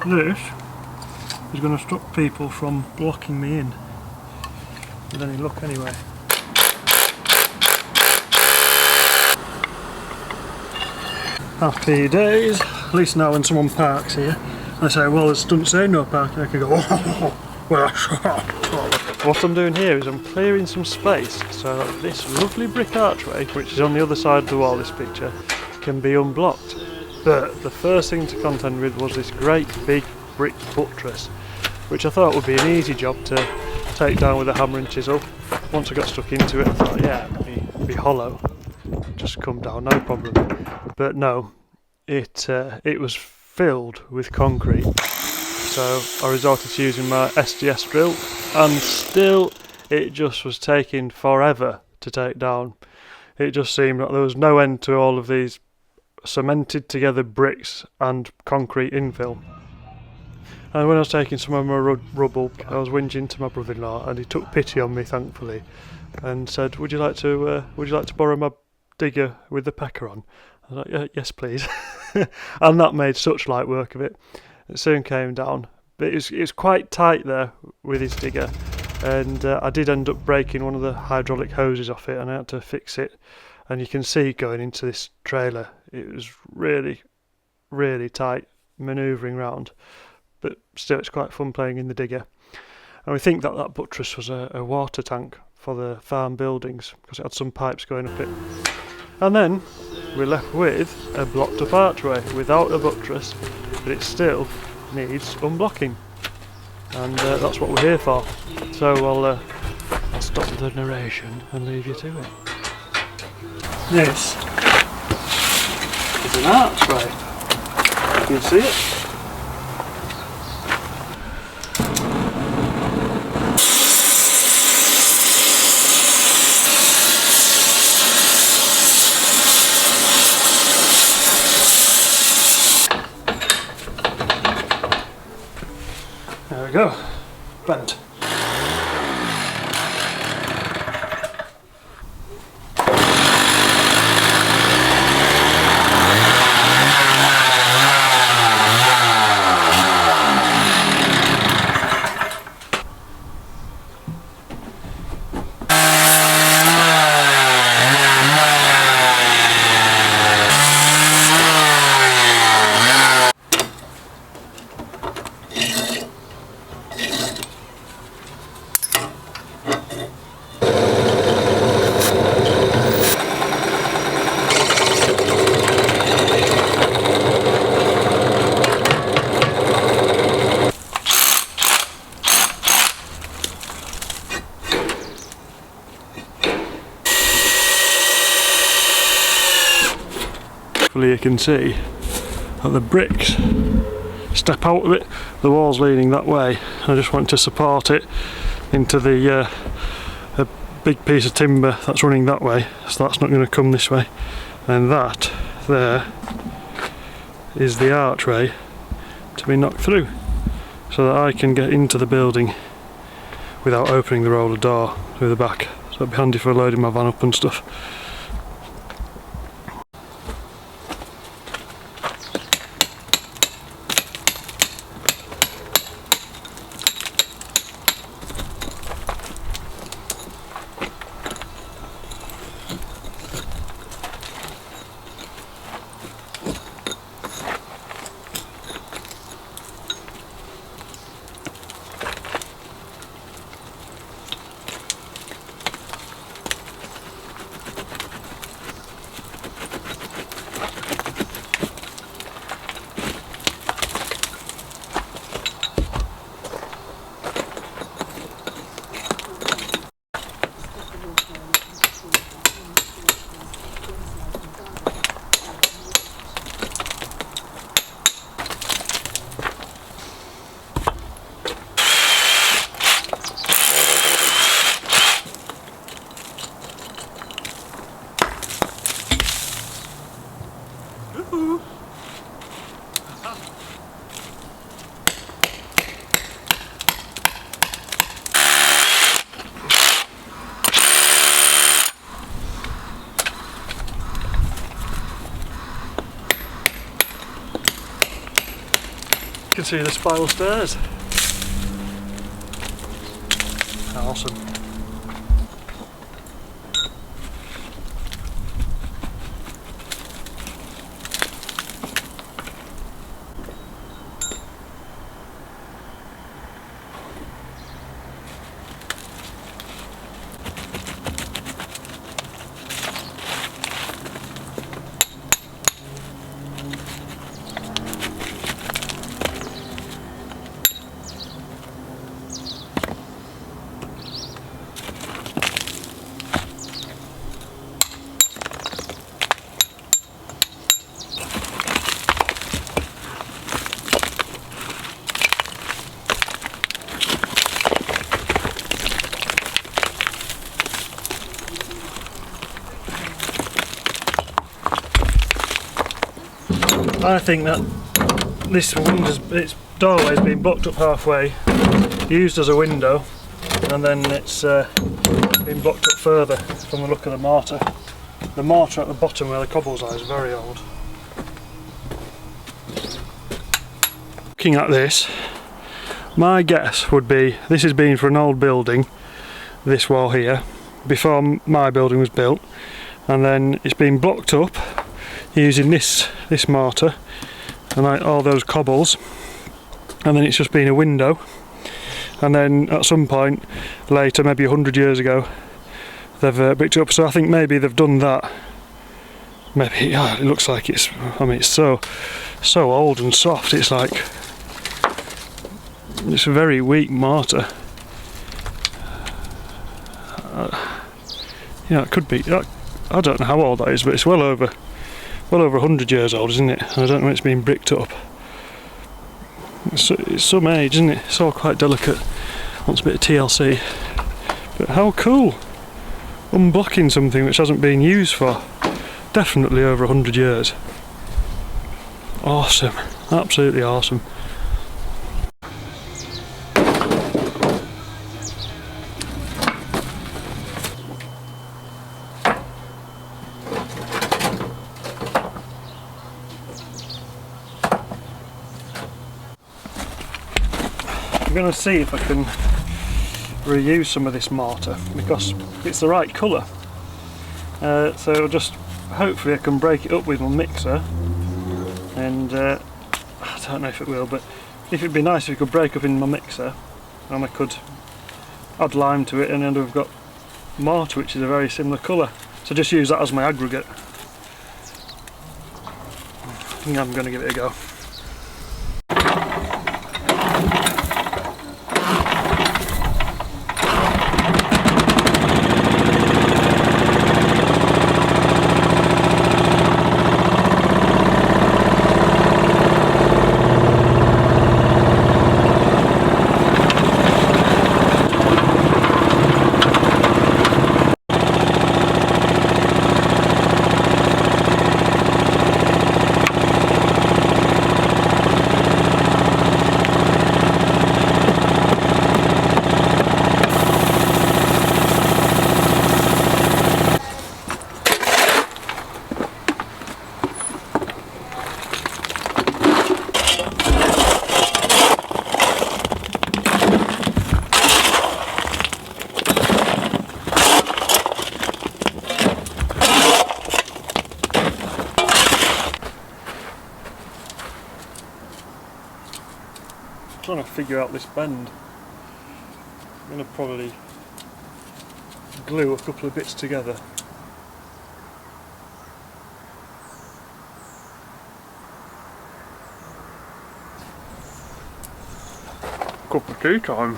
this is going to stop people from blocking me in with any luck anyway. Happy days. At least now when someone parks here, I say, well, it doesn't say no parking, I can go, oh, well, what I'm doing here is I'm clearing some space so that this lovely brick archway, which is on the other side of the wall, this picture, can be unblocked. But the first thing to contend with was this great big brick buttress, which I thought would be an easy job to take down with a hammer and chisel. Once I got stuck into it, I thought, yeah, it'd be hollow, just come down, no problem. But no, it was filled with concrete, so I resorted to using my SDS drill, and still it just was taking forever to take down. It just seemed like there was no end to all of these cemented together bricks and concrete infill. And when I was taking some of my rubble, I was whinging to my brother-in-law, and he took pity on me, thankfully, and said, would you like to borrow my digger with the pecker on? I was like, yes please. And that made such light work of it. It soon came down, but it was quite tight there with his digger, and I did end up breaking one of the hydraulic hoses off it, and I had to fix it. And you can see going into this trailer, it was really, really tight manoeuvring round, but still it's quite fun playing in the digger. And we think that that buttress was a water tank for the farm buildings, because it had some pipes going up it. And then we're left with a blocked up archway without a buttress, but it still needs unblocking, and that's what we're here for. So I'll stop the narration and leave you to it. This is an archway. You can see it. There we go, bent. Hopefully you can see that the bricks step out of it, the wall's leaning that way. I just want to support it into the a big piece of timber that's running that way, so that's not going to come this way. And that there is the archway to be knocked through, so that I can get into the building without opening the roller door through the back. So it'd be handy for loading my van up and stuff. You can see the spiral stairs. Awesome. I think that this its doorway has been blocked up halfway, used as a window, and then it's been blocked up further from the look of the mortar. The mortar at the bottom where the cobbles are is very old. Looking at this, my guess would be this has been for an old building, this wall here, before my building was built, and then it's been blocked up using this mortar and all those cobbles, and then it's just been a window, and then at some point later, maybe 100 years ago, they've bricked it up. So I think maybe they've done that. Maybe, yeah, it looks like it's, I mean, it's so old and soft, it's like, it's a very weak mortar. Yeah, it could be, I don't know how old that is, but it's well over 100 years old, isn't it? I don't know when it's been bricked up. It's some age, isn't it? It's all quite delicate. Wants a bit of TLC. But how cool! Unblocking something which hasn't been used for definitely over 100 years. Awesome. Absolutely awesome. I'm going to see if I can reuse some of this mortar because it's the right colour. So just hopefully I can break it up with my mixer, and I don't know if it will, but if it'd be nice if it could break up in my mixer and I could add lime to it, and then we've got mortar which is a very similar colour. So just use that as my aggregate. I think I'm going to give it a go. Trying to figure out this bend. I'm going to probably glue a couple of bits together. Cup of tea time.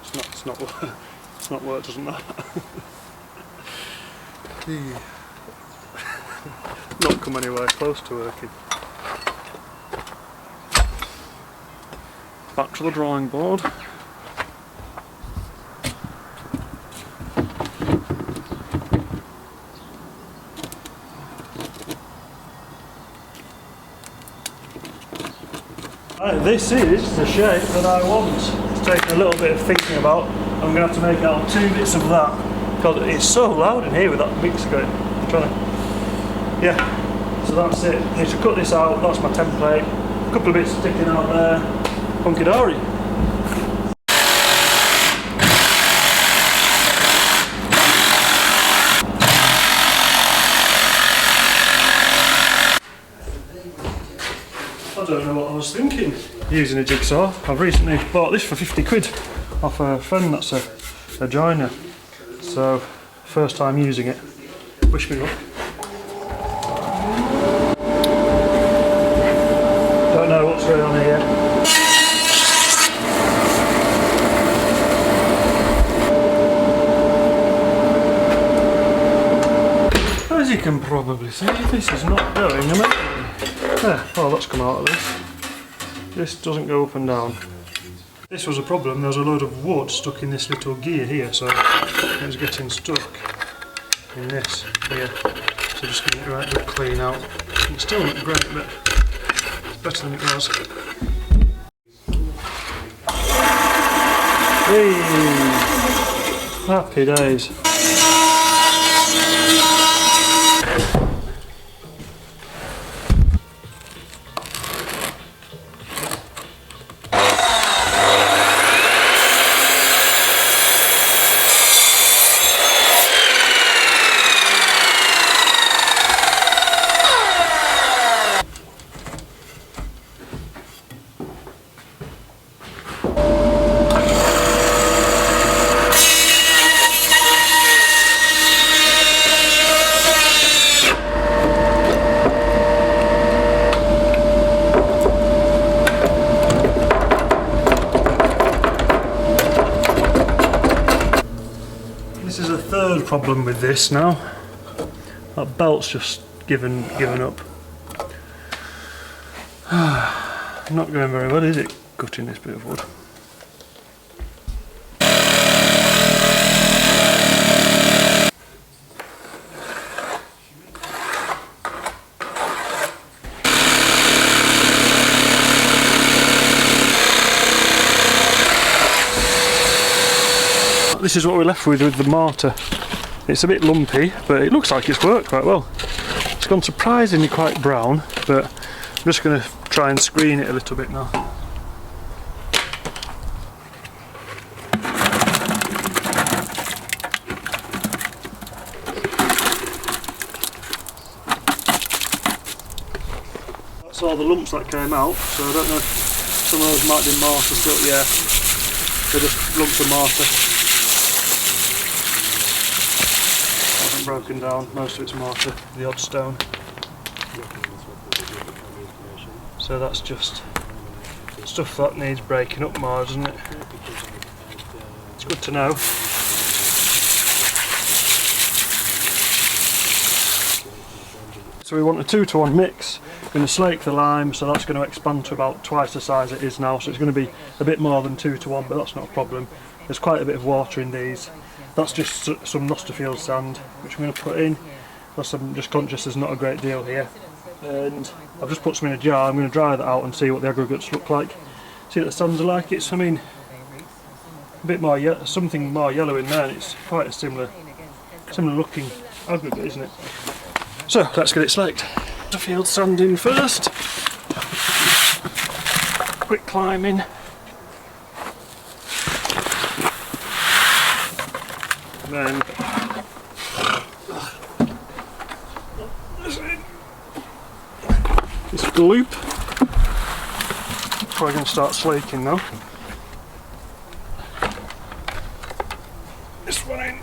It's not worked, doesn't that? Not come anywhere close to working. Back to the drawing board. This is the shape that I want. It's taken a little bit of thinking about. I'm going to have to make out 2 bits of that God, it's so loud in here with that mixer going. I'm trying to... Yeah, so that's it. I need to cut this out, that's my template. A couple of bits sticking out there. Hunky dory. I don't know what I was thinking using a jigsaw. I've recently bought this for 50 quid off a friend that's a joiner. So, first time using it. Wish me luck. Don't know what's going on here. As you can probably see, this is not going amazingly. There, well that's come out of this. This doesn't go up and down. This was a problem, there was a load of wood stuck in this little gear here, so it was getting stuck in this here. So just getting it right good clean out. It's still not great, but it's better than it was. Hey! Happy days. This is a third problem with this now. That belt's just given up. Not going very well, is it? Cutting this bit of wood. This is what we're left with the mortar. It's a bit lumpy, but it looks like it's worked quite well. It's gone surprisingly quite brown, but I'm just going to try and screen it a little bit now. That's all the lumps that came out, so I don't know if some of those might be mortar still. Yeah, they're just lumps of mortar. Broken down, most of it's mortar, the odd stone. So that's just stuff that needs breaking up more, doesn't it? It's good to know. So we want a 2-to-1 mix. We're going to slake the lime, so that's going to expand to about twice the size it is now, so it's going to be a bit more than 2-to-1, but that's not a problem. There's quite a bit of water in these. That's just some Nosterfield sand, which I'm going to put in, because I'm just conscious there's not a great deal here. And I've just put some in a jar. I'm going to dry that out and see what the aggregates look like. See what the sands are like. It's, I mean, a bit more, something more yellow in there, and it's quite a similar looking aggregate, isn't it? So let's get it slaked. Nosterfield sand in first. Quick climbing. Then this gloop. Probably going to start slaking now. This one in.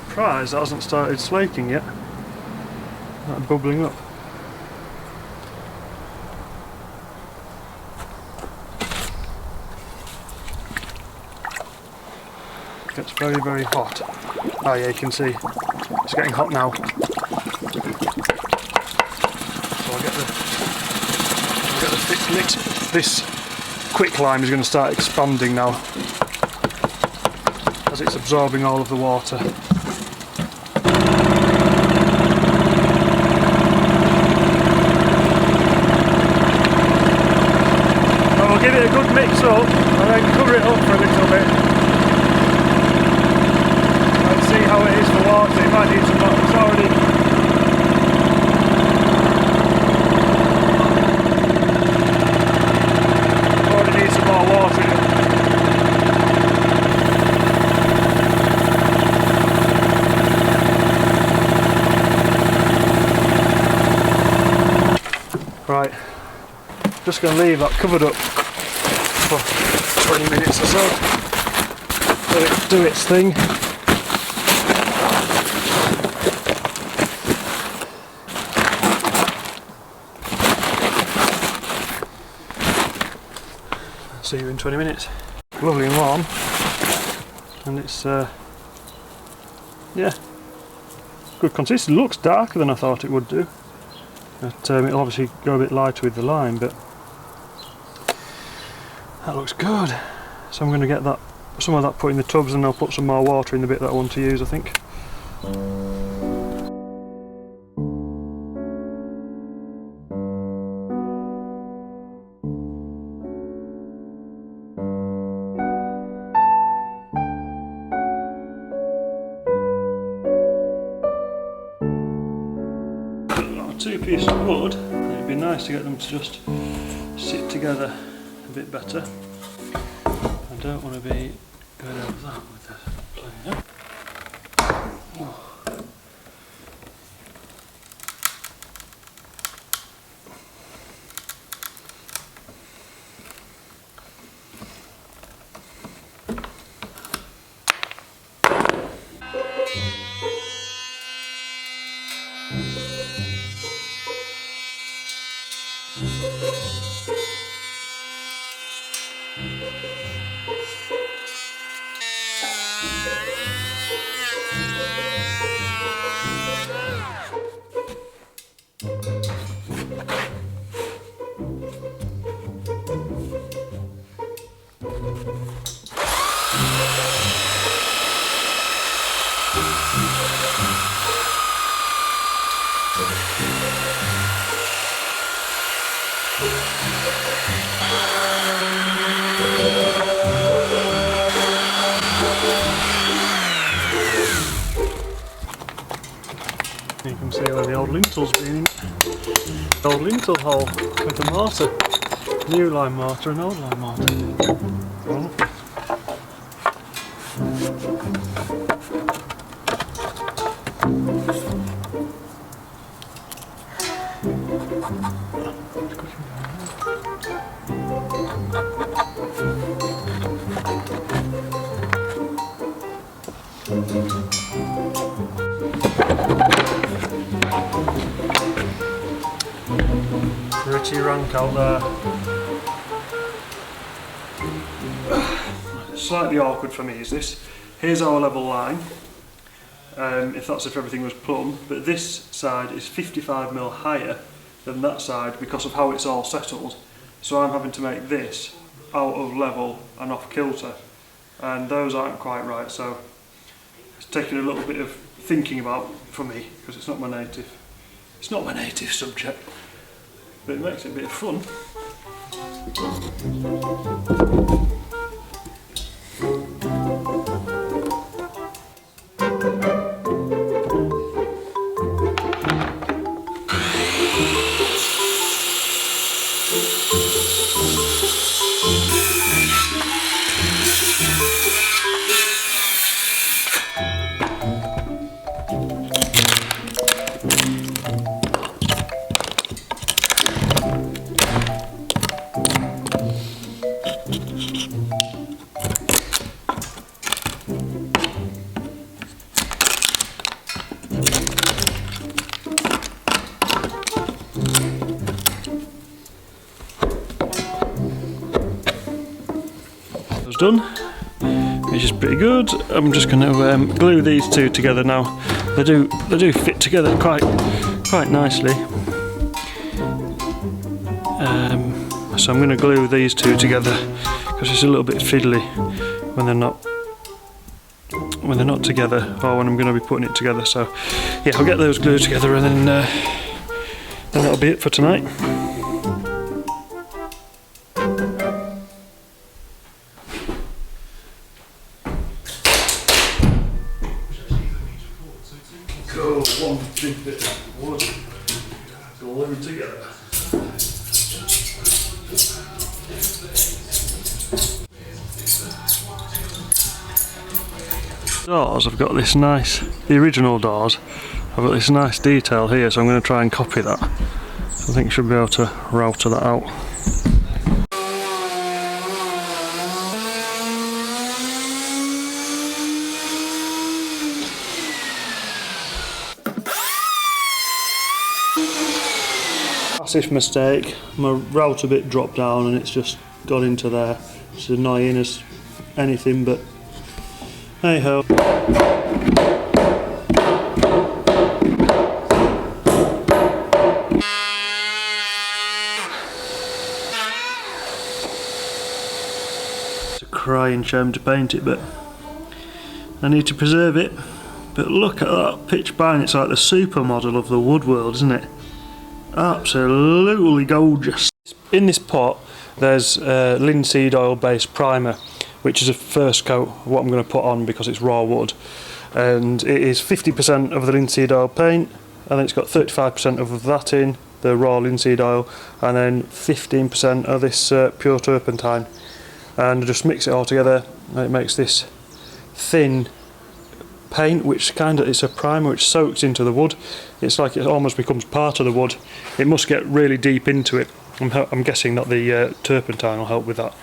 Surprised that hasn't started slaking yet. That bubbling up. It's very, very hot. Oh yeah, you can see it's getting hot now. So I'll get the thick mix. This quicklime is going to start expanding now. as it's absorbing all of the water. And we'll give it a good mix up and then cover it up for a little bit. Let's see how it is for water. It might need some more. It's already needs some more water in it. Right, just going to leave that covered up for 20 minutes or so. Let it do its thing. See you in 20 minutes. Lovely and warm, and it's yeah, good consistency. It looks darker than I thought it would do. But it'll obviously go a bit lighter with the lime, but that looks good. So I'm going to get that, some of that put in the tubs, and I'll put some more water in the bit that I want to use, I think. Two pieces of wood, it'd be nice to get them to just sit together a bit better. I don't want to be going over that with the planer. Oh. You can see where the old lintel's been in. The old lintel hole with the mortar. New lime mortar and old lime mortar. Oh. Pretty rank out there. Slightly awkward for me is this. Here's our level line, if everything was plumb, but this side is 55mm higher than that side because of how it's all settled. So I'm having to make this out of level and off kilter, and those aren't quite right, so it's taking a little bit of thinking about for me because it's not my native subject. But it makes it a bit of fun. Done, which is pretty good. I'm just going to glue these two together now. They do fit together quite nicely. So I'm going to glue these two together because it's a little bit fiddly when they're not when they're not together, or when I'm going to be putting it together. So yeah, I'll get those glued together, and then that'll be it for tonight. Cool, one big bit of wood glued together. Doors, I've got this nice, the original doors, I've got this nice detail here, so I'm going to try and copy that. So I think I should be able to router that out. Massive mistake, my router bit dropped down and it's just gone into there. It's annoying as anything, but hey ho. It's a crying shame to paint it, but I need to preserve it. But look at that pitch pine, it's like the supermodel of the wood world, isn't it? Absolutely gorgeous. In this pot there's linseed oil based primer, which is a first coat of what I'm going to put on because it's raw wood, and it is 50% of the linseed oil paint, and then it's got 35% of that in the raw linseed oil, and then 15% of this pure turpentine, and I just mix it all together and it makes this thin paint, which it's a primer which soaks into the wood. It's like it almost becomes part of the wood. It must get really deep into it. I'm guessing that the turpentine will help with that.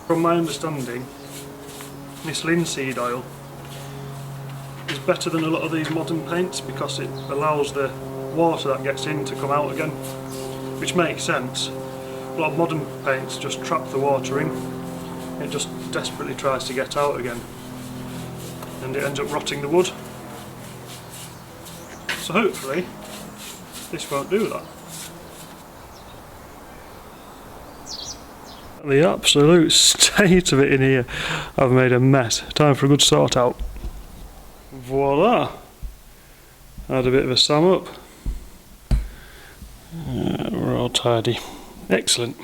From my understanding, this linseed oil is better than a lot of these modern paints because it allows the water that gets in to come out again, which makes sense. A lot of modern paints just trap the water in. It just desperately tries to get out again, and it ends up rotting the wood. So hopefully this won't do that. The absolute state of it in here. I've made a mess. Time for a good sort out. Voila! Had a bit of a sum up. We're all tidy. Excellent.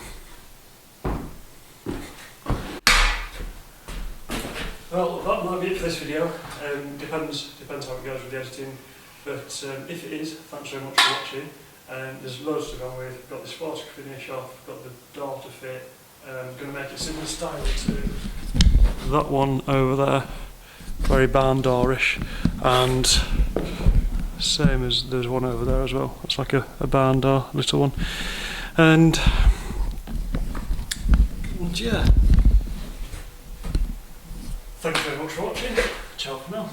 Well, that might be it for this video. Depends how it goes with the editing. But if it is, thanks very much for watching. There's loads to go with. Got this water finish off. Got the door to fit. Going to make it similar style to that one over there. Very barn doorish, and same as there's one over there as well. It's like a barn door, little one, and yeah. Thank you very much for watching. Ciao for now.